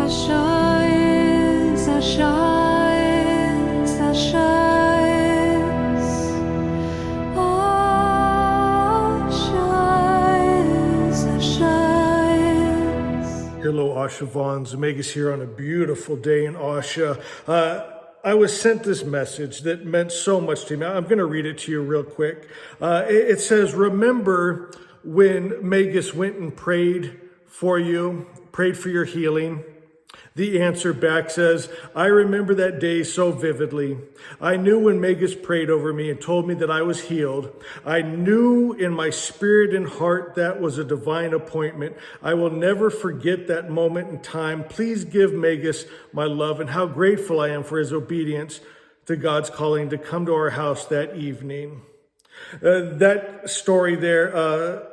Hello, Asha Vons. Megas here on a beautiful day in Asha. I was sent this message that meant so much to me. I'm going to read it to you real quick. It says, remember when Megas went and prayed for you, prayed for your healing? The answer back says, I remember that day so vividly. I knew when Megas prayed over me and told me that I was healed. I knew in my spirit and heart that was a divine appointment. I will never forget that moment in time. Please give Megas my love and how grateful I am for his obedience to God's calling to come to our house that evening. That story there,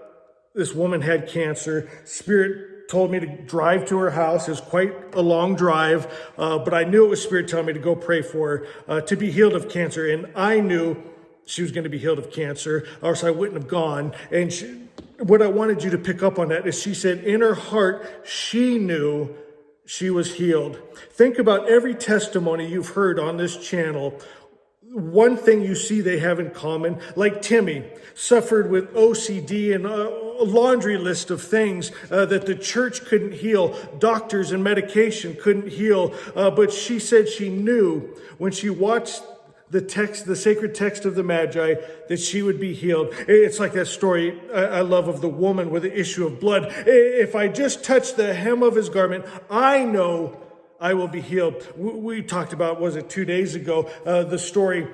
this woman had cancer. Spirit told me to drive to her house. It was quite a long drive, but I knew it was Spirit telling me to go pray for her, to be healed of cancer. And I knew she was going to be healed of cancer, or else I wouldn't have gone. And what I wanted you to pick up on that is she said in her heart, she knew she was healed. Think about every testimony you've heard on this channel. One thing you see they have in common, like Timmy, suffered with OCD and a laundry list of things that the church couldn't heal, doctors and medication couldn't heal, but she said she knew when she watched the sacred text of the Magi, that she would be healed. It's like that story I love of the woman with the issue of blood. If I just touch the hem of his garment, I know I will be healed. We talked about, was it 2 days ago, the story.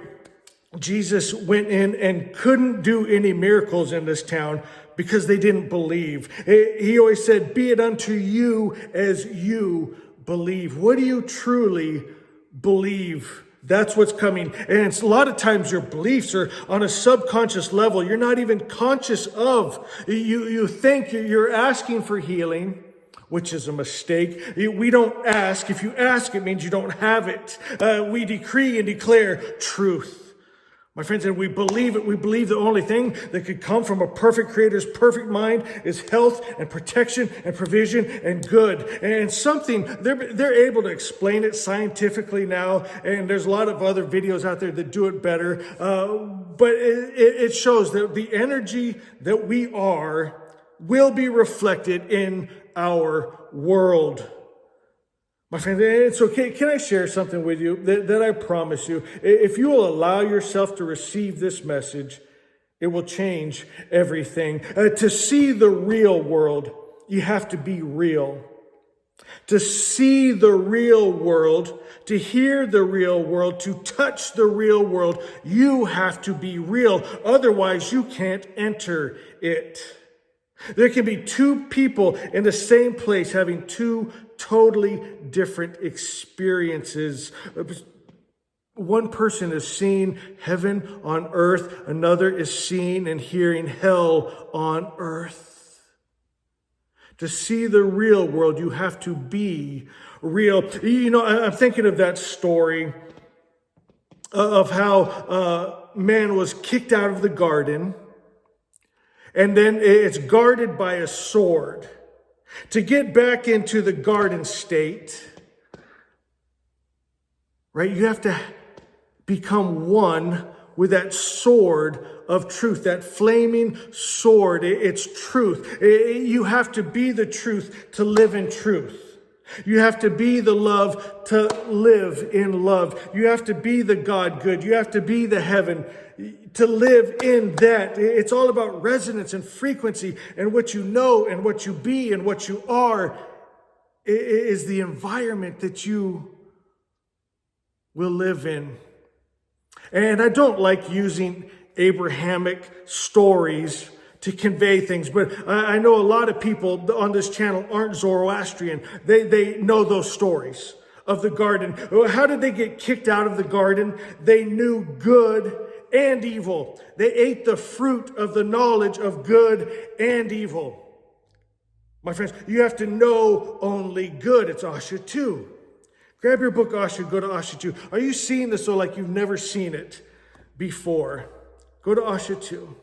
Jesus went in and couldn't do any miracles in this town because they didn't believe. He always said, be it unto you as you believe. What do you truly believe? That's what's coming. And it's a lot of times your beliefs are on a subconscious level. You're not even conscious of. You think you're asking for healing, which is a mistake. We don't ask. If you ask, it means you don't have it. We decree and declare truth. My friends, and we believe it. We believe the only thing that could come from a perfect creator's perfect mind is health and protection and provision and good. And something, they're able to explain it scientifically now. And there's a lot of other videos out there that do it better. But it shows that the energy that we are will be reflected in our world. My friend, it's okay. Can I share something with you that I promise you? If you will allow yourself to receive this message, it will change everything. To see the real world, you have to be real. To see the real world, to hear the real world, to touch the real world, you have to be real. Otherwise, you can't enter it. There can be two people in the same place having two totally different experiences. One person is seeing heaven on earth. Another is seeing and hearing hell on earth. To see the real world, you have to be real. You know, I'm thinking of that story of how man was kicked out of the garden. And then it's guarded by a sword. To get back into the garden state, right, you have to become one with that sword of truth, that flaming sword. It's truth. You have to be the truth to live in truth. You have to be the love to live in love. You have to be the God good. You have to be the heaven to live in that. It's all about resonance and frequency, and what you know and what you be and what you are is the environment that you will live in. And I don't like using Abrahamic stories to convey things, but I know a lot of people on this channel aren't Zoroastrian. They know those stories of the garden. How did they get kicked out of the garden? They knew good and evil. They ate the fruit of the knowledge of good and evil. My friends, you have to know only good. It's Asha 2. Grab your book, Asha, go to Asha 2. Are you seeing this so like you've never seen it before? Go to Asha 2.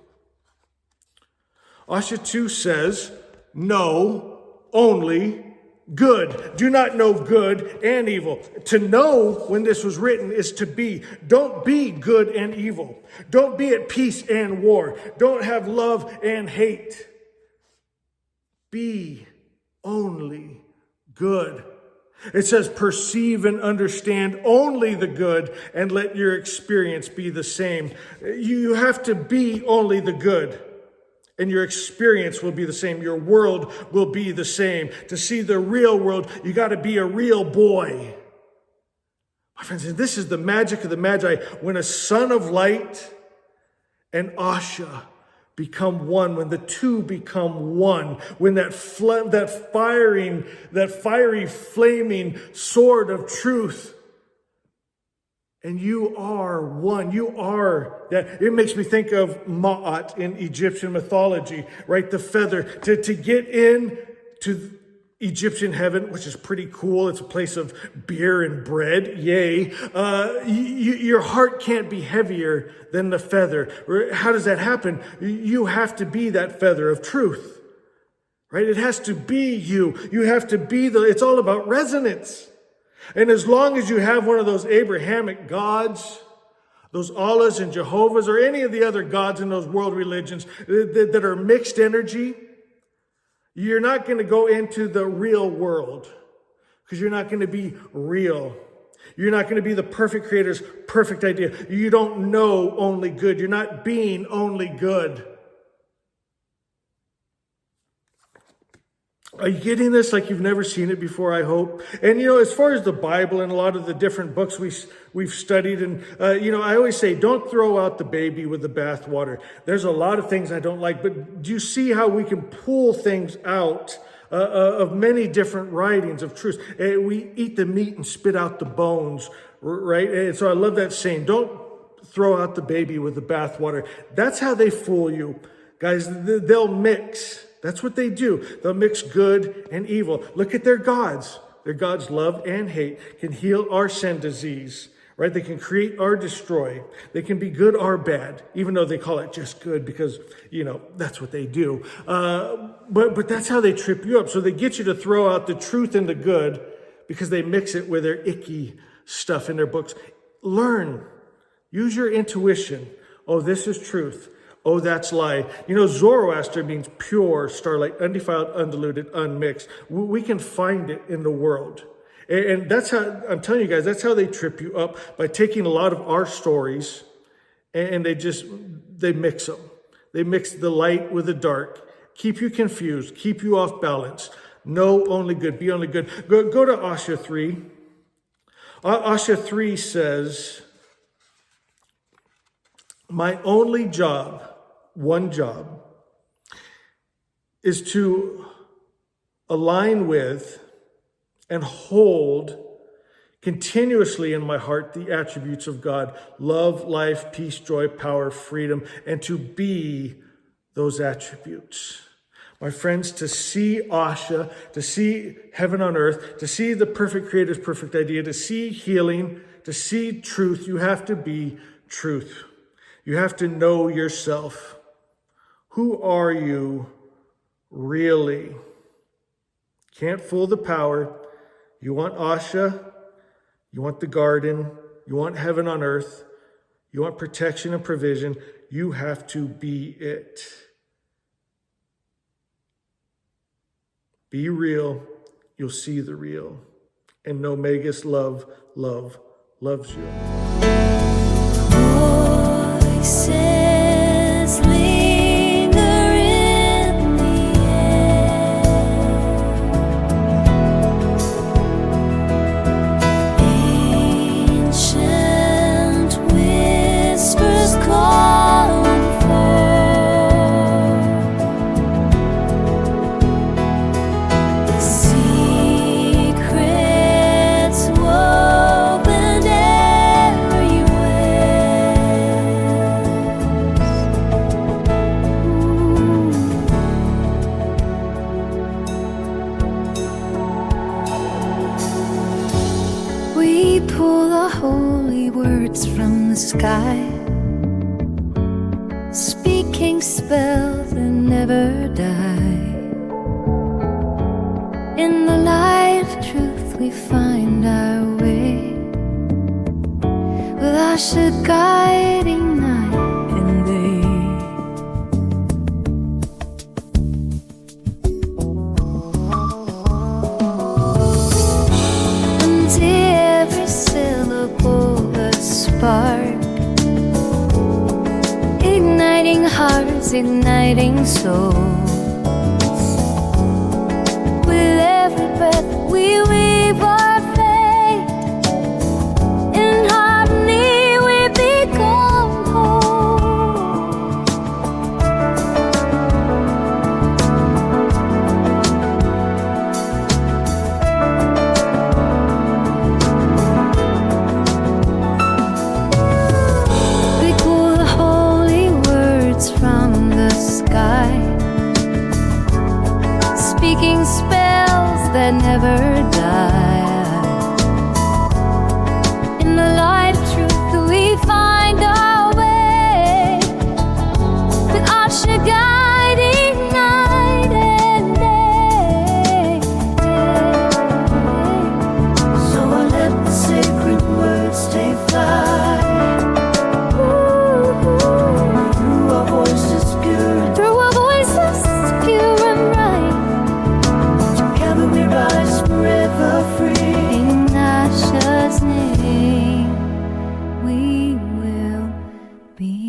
Asha 2 says, know only good. Do not know good and evil. To know, when this was written, is to be. Don't be good and evil. Don't be at peace and war. Don't have love and hate. Be only good. It says, perceive and understand only the good, and let your experience be the same. You have to be only the good, and your experience will be the same. Your world will be the same. To see the real world, you got to be a real boy. My friends, this is the magic of the Magi. When a son of light and Asha become one, when the two become one, when that fiery, flaming sword of truth, and you are one. You are that. It makes me think of Ma'at in Egyptian mythology, right? The feather. To get in to Egyptian heaven, which is pretty cool. It's a place of beer and bread. Yay. Your heart can't be heavier than the feather. How does that happen? You have to be that feather of truth, right? It has to be you. You have to be it's all about resonance. And as long as you have one of those Abrahamic gods, those Allahs and Jehovah's, or any of the other gods in those world religions that are mixed energy, you're not going to go into the real world, because you're not going to be real. You're not going to be the perfect creator's perfect idea. You don't know only good. You're not being only good. Are you getting this like you've never seen it before, I hope? And, as far as the Bible and a lot of the different books we've studied, and, I always say, don't throw out the baby with the bathwater. There's a lot of things I don't like, but do you see how we can pull things out of many different writings of truth? We eat the meat and spit out the bones, right? And so I love that saying, don't throw out the baby with the bathwater. That's how they fool you. Guys, they'll mix. That's what they do. They'll mix good and evil. Look at their gods. Their gods love and hate, can heal or send disease, right? They can create or destroy. They can be good or bad, even though they call it just good because, that's what they do. But that's how they trip you up. So they get you to throw out the truth and the good because they mix it with their icky stuff in their books. Learn. Use your intuition. Oh, this is truth. Oh, that's lie. Zoroaster means pure, starlight, undefiled, undiluted, unmixed. We can find it in the world. And that's how, I'm telling you guys, that's how they trip you up, by taking a lot of our stories and they mix them. They mix the light with the dark, keep you confused, keep you off balance. Know only good, be only good. Go to Asha 3. Asha 3 says, my only job, one job, is to align with and hold continuously in my heart the attributes of God: love, life, peace, joy, power, freedom, and to be those attributes. My friends, to see Asha, to see heaven on earth, to see the perfect creator's perfect idea, to see healing, to see truth, you have to be truth. You have to know yourself. Who are you really? Can't fool the power. You want Asha, you want the garden, you want heaven on earth, you want protection and provision. You have to be it. Be real, you'll see the real. And know Magi's love loves you. Voices linger in the air. Ancient whispers calling forth the secrets woven We pull the holy words from the sky, speaking spells that never die. In the light we find our way, with Asha guiding night and day. Until every syllable a spark, igniting hearts, igniting souls. With every breath we weave our fate, in harmony we become whole. We pull the holy words from the sky, speaking spells that never die. In the light of truth we find our way, with Asha guiding night and day. So I let the sacred words take flight. Through our voices pure and through our voices pure and right, together we rise forever free. In Asha's name we will be